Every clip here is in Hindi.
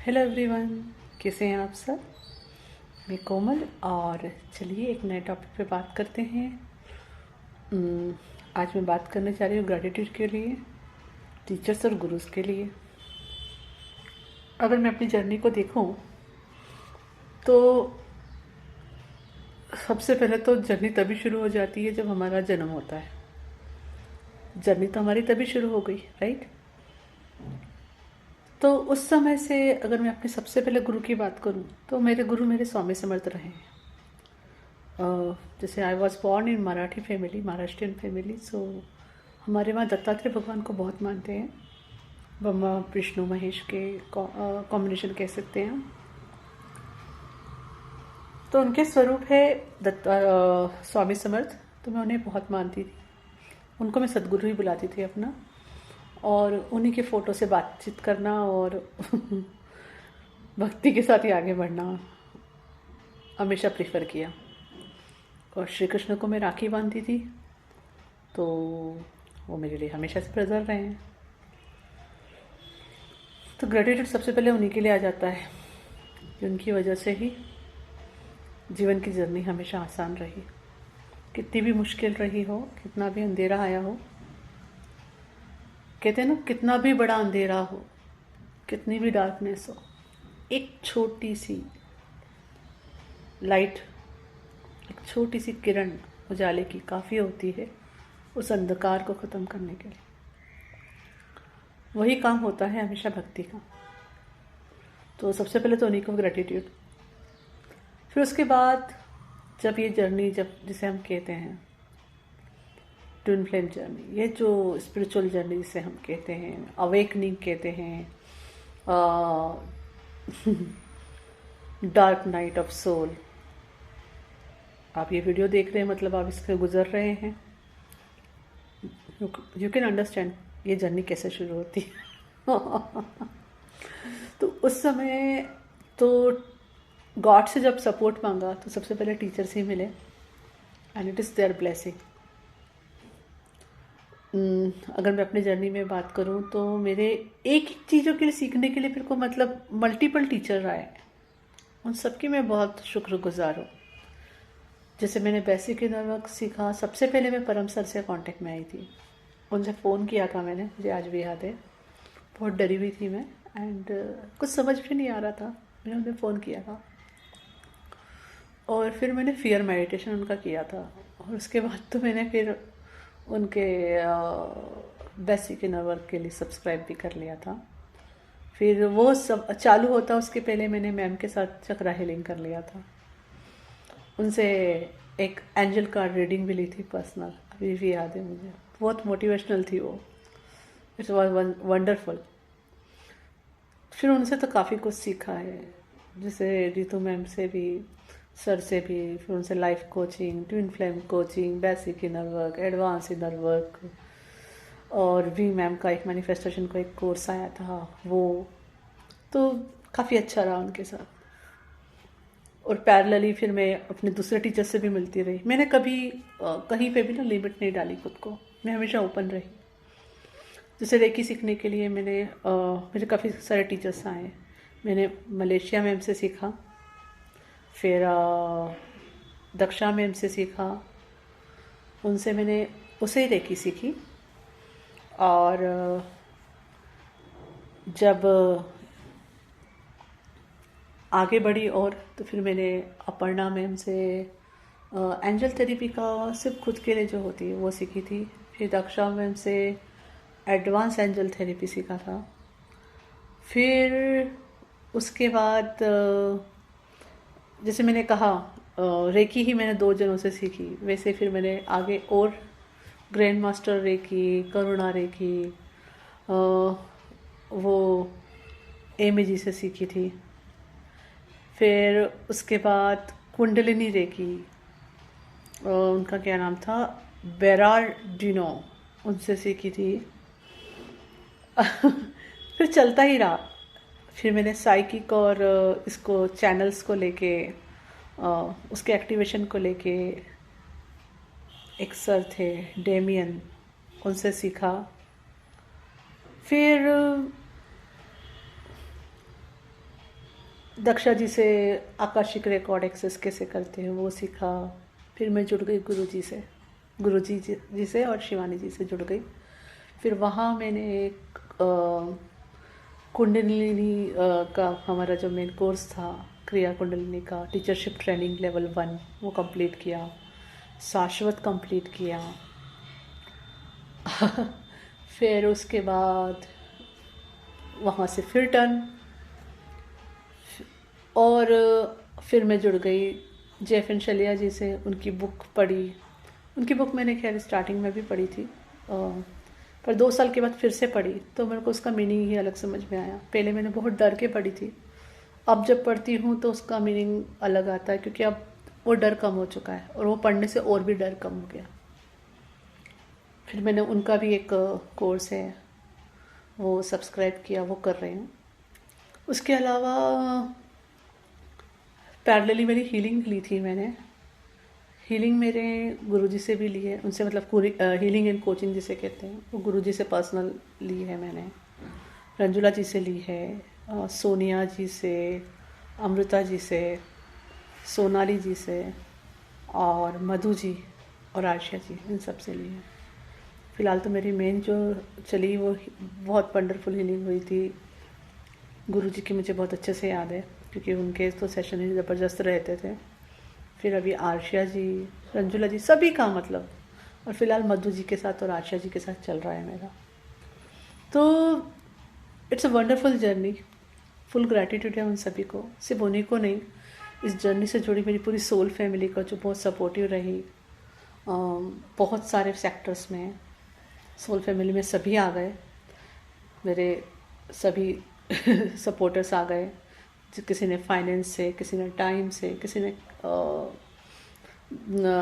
हेलो एवरीवन, कैसे हैं आप सब। मैं कोमल और चलिए एक नए टॉपिक पे बात करते हैं। आज मैं बात करने जा रही हूँ ग्रेटिट्यूड के लिए, टीचर्स और गुरुज के लिए। अगर मैं अपनी जर्नी को देखूँ तो सबसे पहले तो जर्नी तभी शुरू हो जाती है जब हमारा जन्म होता है। जर्नी तो हमारी तभी शुरू हो गई, राइट। तो उस समय से अगर मैं अपने सबसे पहले गुरु की बात करूँ तो मेरे गुरु मेरे स्वामी समर्थ रहे हैं। जैसे I was born in Marathi family, Maharashtrian family, so हमारे वहाँ दत्तात्रेय भगवान को बहुत मानते हैं। ब्रह्मा विष्णु महेश के कॉम्बिनेशन कह सकते हैं हम। तो उनके स्वरूप है स्वामी समर्थ। तो मैं उन्हें बहुत मानती थी, उनको मैं सदगुरु ही बुलाती थी अपना, और उन्हीं के फ़ोटो से बातचीत करना और भक्ति के साथ ही आगे बढ़ना हमेशा प्रेफर किया। और श्री कृष्ण को मैं राखी बांधती थी, तो वो मेरे लिए हमेशा से प्रेजेंट रहे हैं। तो ग्रेटिट्यूड सबसे पहले उन्हीं के लिए आ जाता है कि उनकी वजह से ही जीवन की जर्नी हमेशा आसान रही। कितनी भी मुश्किल रही हो, कितना भी अंधेरा आया हो, कहते हैं ना, कितना भी बड़ा अंधेरा हो, कितनी भी डार्कनेस हो, एक छोटी सी लाइट, एक छोटी सी किरण उजाले की काफ़ी होती है उस अंधकार को ख़त्म करने के लिए। वही काम होता है हमेशा भक्ति का। तो सबसे पहले तो उन्हीं को ग्रेटिट्यूड। फिर उसके बाद जब ये जर्नी, जब जिसे हम कहते हैं ट्विन फ्लेम जर्नी, ये जो स्पिरिचुअल जर्नी जिसे हम कहते हैं, अवेकनिंग कहते हैं, डार्क नाइट ऑफ सोल, आप ये वीडियो देख रहे हैं मतलब आप इससे गुजर रहे हैं। यू कैन अंडरस्टैंड ये जर्नी कैसे शुरू होती है। तो उस समय तो गॉड से जब सपोर्ट मांगा तो सबसे पहले टीचर्स ही मिले, and it is their blessing. अगर मैं अपनी जर्नी में बात करूं तो मेरे एक एक चीज़ों के लिए सीखने के लिए मेरे को मतलब मल्टीपल टीचर आए, उन सबकी मैं बहुत शुक्रगुजार हूँ। जैसे मैंने बेसिक इनर वर्क सीखा, सबसे पहले मैं परम सर से कांटेक्ट में आई थी। उनसे फ़ोन किया था मैंने, मुझे आज भी याद है। बहुत डरी हुई थी मैं, एंड कुछ समझ भी नहीं आ रहा था। मैंने उन्हें फ़ोन किया था और फिर मैंने फियर मेडिटेशन उनका किया था। और उसके बाद तो मैंने फिर उनके बेसिक इनर वर्क के लिए सब्सक्राइब भी कर लिया था। फिर वो सब चालू होता उसके पहले मैंने मैम के साथ चक्रा हीलिंग कर लिया था। उनसे एक एंजल कार्ड रीडिंग भी ली थी पर्सनल, अभी भी याद है मुझे। बहुत मोटिवेशनल थी वो, इट वॉज वंडरफुल। फिर उनसे तो काफ़ी कुछ सीखा है, जैसे रितु मैम से भी, सर से भी। फिर उनसे life coaching, twin flame coaching, basic inner work, advance inner work, और वी मैम का एक मैनिफेस्टेशन का एक कोर्स आया था वो। तो काफ़ी अच्छा रहा उनके साथ। और पैरेलली फिर मैं अपने दूसरे टीचर से भी मिलती रही। मैंने कभी कहीं पे भी ना लिमिट नहीं डाली खुद को, मैं हमेशा ओपन रही। जैसे रेकी सीखने के लिए मेरे काफ़ी सारे टीचर्स आए। मैंने मलेशिया मैम से सीखा, फिर दक्षा मैम से सीखा, उनसे मैंने उसे ही रेकी सीखी। और जब आगे बढ़ी और तो फिर मैंने अपर्णा मैम से एंजल थेरेपी का सिर्फ खुद के लिए जो होती है वो सीखी थी। फिर दक्षा मैम से एडवांस एंजल थेरेपी सीखा था। फिर उसके बाद जैसे मैंने कहा रेकी ही मैंने 2 जनों से सीखी, वैसे फिर मैंने आगे और ग्रैंड मास्टर रेकी, करुणा रेकी, वो एमी जी से सीखी थी। फिर उसके बाद कुंडलिनी रेकी, उनका क्या नाम था, बेरार्डिनो, उनसे सीखी थी। फिर चलता ही रहा। फिर मैंने साइकिक और इसको चैनल्स को लेके, उसके एक्टिवेशन को लेके एक सर थे डेमियन, उनसे सीखा। फिर दक्षा जी से आकाशिक रिकॉर्ड एक्सेस कैसे करते हैं वो सीखा। फिर मैं जुड़ गई गुरु जी से और शिवानी जी से जुड़ गई। फिर वहाँ मैंने एक कुंडलिनी का हमारा जो मेन कोर्स था, क्रिया कुंडलिनी का टीचरशिप ट्रेनिंग लेवल 1 वो कंप्लीट किया, शाश्वत कंप्लीट किया। फिर उसके बाद वहाँ से फिर टर्न, और फिर मैं जुड़ गई जयफिन शलिया जी से। उनकी बुक पढ़ी। उनकी बुक मैंने खैर स्टार्टिंग में भी पढ़ी थी, पर 2 साल के बाद फिर से पढ़ी तो मेरे को उसका मीनिंग ही अलग समझ में आया। पहले मैंने बहुत डर के पढ़ी थी, अब जब पढ़ती हूँ तो उसका मीनिंग अलग आता है, क्योंकि अब वो डर कम हो चुका है और वो पढ़ने से और भी डर कम हो गया। फिर मैंने उनका भी एक कोर्स है वो सब्सक्राइब किया, वो कर रही हूँ। उसके अलावा पैरेलली मेरी हीलिंग ली थी मैंने। हीलिंग मेरे गुरुजी से भी ली है, उनसे मतलब पूरी हीलिंग एंड कोचिंग जिसे कहते हैं वो गुरुजी से पर्सनल ली है मैंने। रंजुला जी से ली है, सोनिया जी से, अमृता जी से, सोनाली जी से, और मधु जी और आयशा जी, इन सब से ली है। फ़िलहाल तो मेरी मेन जो चली वो बहुत वंडरफुल हीलिंग हुई थी। गुरुजी की मुझे बहुत अच्छे से याद है, क्योंकि उनके तो सेशन ही ज़बरदस्त रहते थे। फिर अभी आरशिया जी, रंजुला जी, सभी का मतलब, और फिलहाल मधु जी के साथ और आरशिया जी के साथ चल रहा है मेरा। तो it's a wonderful journey, full gratitude है उन सभी को, सिर्फ उन्हीं को नहीं, इस जर्नी से जुड़ी मेरी पूरी सोल फैमिली का जो बहुत सपोर्टिव रही। बहुत सारे सेक्टर्स में सोल फैमिली में सभी आ गए, मेरे सभी सपोर्टर्स आ गए। किसी ने फाइनेंस से, किसी ने टाइम से, किसी ने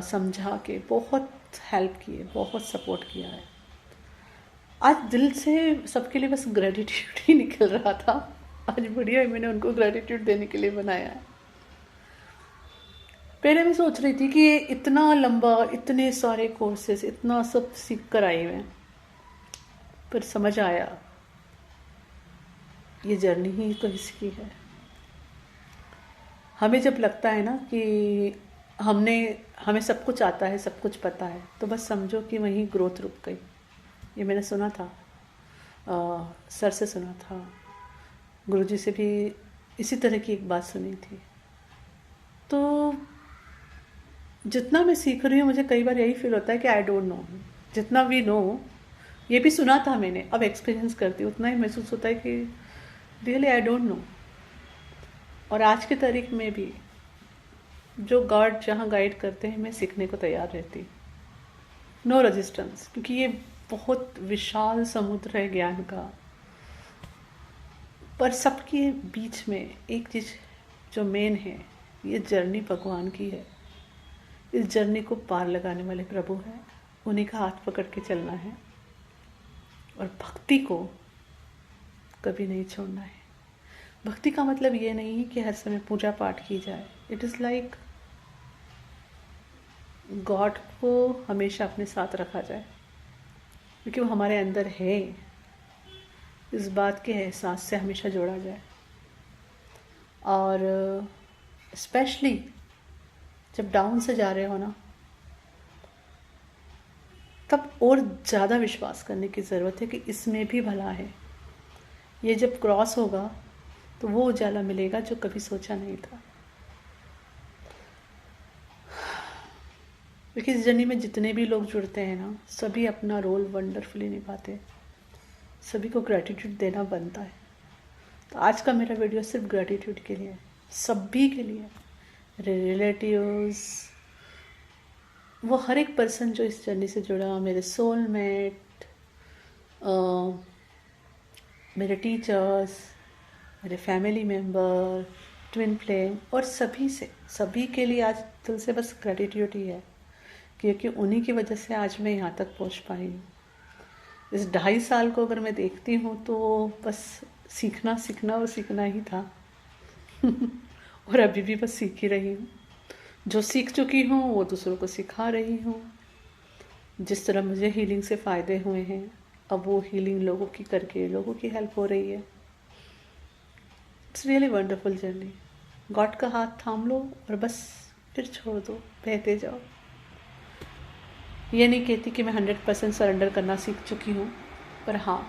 समझा के बहुत हेल्प किए, बहुत सपोर्ट किया है। आज दिल से सबके लिए बस ग्रेटिट्यूड ही निकल रहा था। आज बढ़िया मैंने उनको ग्रेटिट्यूड देने के लिए बनाया है। पहले मैं सोच रही थी कि इतना लंबा, इतने सारे कोर्सेज, इतना सब सीख कर आई मैं, पर समझ आया ये जर्नी ही तो इसकी है। हमें जब लगता है ना कि हमें सब कुछ आता है, सब कुछ पता है, तो बस समझो कि वहीं ग्रोथ रुक गई। ये मैंने सुना था, सर से सुना था, गुरुजी से भी इसी तरह की एक बात सुनी थी। तो जितना मैं सीख रही हूँ मुझे कई बार यही फील होता है कि आई डोंट नो। जितना भी नो, ये भी सुना था मैंने, अब एक्सपीरियंस करती हूँ, उतना ही महसूस होता है कि रियली आई डोंट नो। और आज की तारीख में भी जो गॉड जहाँ गाइड करते हैं मैं सीखने को तैयार रहती, नो रेजिस्टेंस, क्योंकि ये बहुत विशाल समुद्र है ज्ञान का। पर सबके बीच में एक चीज़ जो मेन है, ये जर्नी भगवान की है। इस जर्नी को पार लगाने वाले प्रभु हैं, उन्हीं का हाथ पकड़ के चलना है और भक्ति को कभी नहीं छोड़ना है। भक्ति का मतलब ये नहीं कि हर समय पूजा पाठ की जाए। इट इज़ लाइक गॉड को हमेशा अपने साथ रखा जाए, क्योंकि वो हमारे अंदर है, इस बात के एहसास से हमेशा जोड़ा जाए। और स्पेशली जब डाउन से जा रहे हो ना, तब और ज़्यादा विश्वास करने की ज़रूरत है कि इसमें भी भला है। ये जब क्रॉस होगा तो वो उजाला मिलेगा जो कभी सोचा नहीं था। क्योंकि इस जर्नी में जितने भी लोग जुड़ते हैं ना, सभी अपना रोल वंडरफुली निभाते हैं, सभी को ग्रैटिट्यूड देना बनता है। तो आज का मेरा वीडियो सिर्फ ग्रैटिट्यूड के लिए, सभी के लिए, मेरे रिलेटिव्स, वो हर एक पर्सन जो इस जर्नी से जुड़ा, मेरे सोलमेट, मेरे टीचर्स, मेरे फैमिली मेम्बर, ट्विन फ्लेम, और सभी के लिए आज दिल से बस ग्रैटिट्यूड ही है, क्योंकि उन्हीं की वजह से आज मैं यहाँ तक पहुँच पाई हूँ। इस 2.5 साल को अगर मैं देखती हूँ तो बस सीखना सीखना और सीखना ही था। और अभी भी बस सीख ही रही हूँ। जो सीख चुकी हूँ वो दूसरों को सिखा रही हूँ। जिस तरह मुझे हीलिंग से फ़ायदे हुए हैं, अब वो हीलिंग लोगों की करके लोगों की हेल्प हो रही है। It's really wonderful journey. God का हाथ थाम लो और बस फिर छोड़ दो, बहते जाओ। ये नहीं कहती कि मैं 100% सरेंडर करना सीख चुकी हूँ, पर हाँ,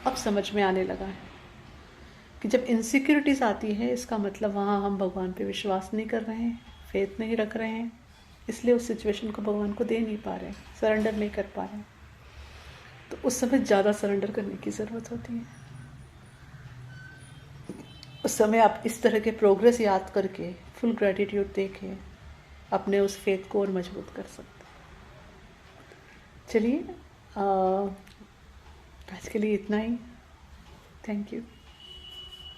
अब समझ में आने लगा है कि जब इनसिक्योरिटीज़ आती है इसका मतलब वहाँ हम भगवान पे विश्वास नहीं कर रहे हैं, फेथ नहीं रख रहे हैं, इसलिए उस सिचुएशन को भगवान को दे नहीं पा रहे हैं, सरेंडर नहीं कर पा रहे हैं। तो उस समय ज़्यादा सरेंडर करने की ज़रूरत होती है। उस समय आप इस तरह के प्रोग्रेस याद करके फुल ग्रेटिट्यूड देके अपने उस फेथ को और मजबूत कर सकते हैं। चलिए, आज के लिए इतना ही। Thank you.